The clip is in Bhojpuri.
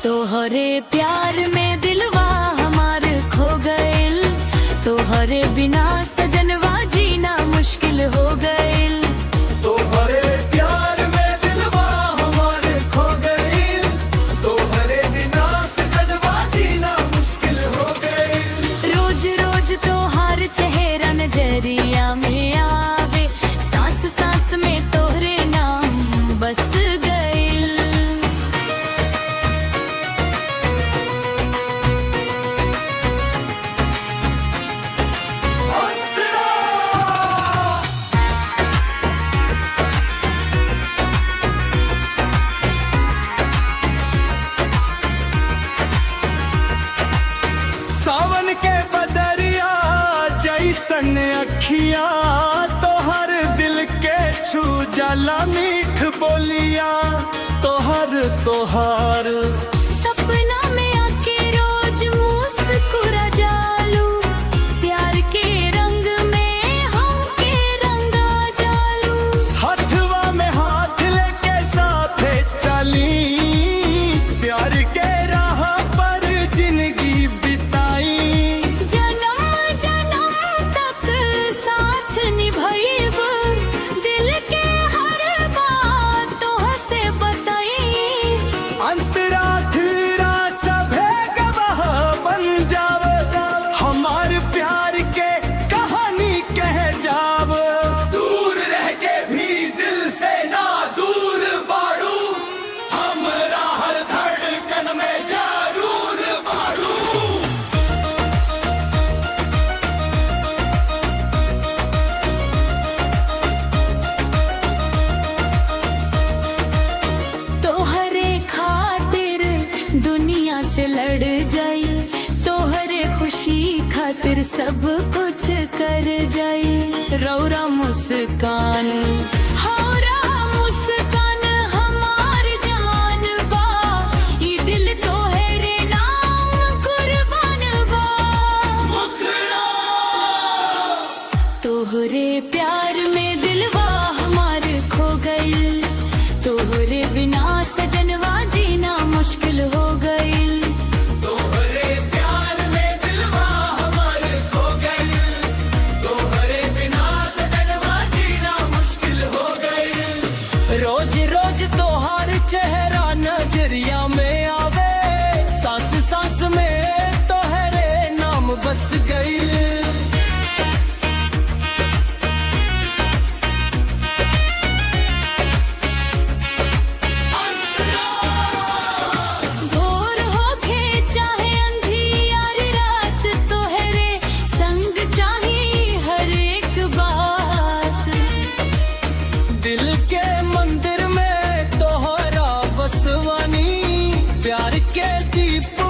तोहरे प्यार में दिलवा हमार खो गइल, तोहरे बिना सजनवा जीना मुश्किल हो गइल। तोहरे प्यार में दिलवा हमार खो गइल, तोहरे बिना सजनवा जीना मुश्किल हो गइल। रोज रोज तोहार चेहरा नजरिया में आवे, सांस सांस में तोहरे नाम बस गइल। सावन के बदरिया जैसन अखिया, तोहर दिल के छू जाला मीठ बोलिया। तोहर सपना में आके रोज मुस्कुरा जालू, प्यार के रंग में हमके रंगा जालू। हथवा में हाथ लेके साथे चली, प्यार के राह पर जिंदगी बिताई। जन्म जन्म तक साथ निभाइब, दिल के हर बात तोहसे बताई। अंतरा धीरा सभे गवाह बन जाव, हमार प्यार के कहानी कह जाव। दूर रह के भी दिल से ना दूर बाड़ू, हमरा हर धड़कन में जरूर बाड़ू। तोहरे खातिर दुनिया से लड़ जाई, तोहरे खुशी खातिर सब कुछ कर जाई। रौरा मुस्कान हौरा मुस्कान हमार जान बा, ई दिल तोहरे नाम कुर्बान बा। तोहरे प्यार में दिलवा हमार खो गइल, तोहरे बिना सजनवा जीना मुश्किल हो गइल। तोहरे प्यार में दिलवा हमार खो गइल, तोहरे बिना सजनवा जीना मुश्किल हो गइल। रोज रोज तोहार चेहरा नजरिया में आवे, सांस सांस में तोहरे नाम बस गइल। भोर होके चाहे अंधियार रात, तोहरे संग चाही हर एक बात। दिल के मंदिर में तोहरा बसवानी, प्यार के दीप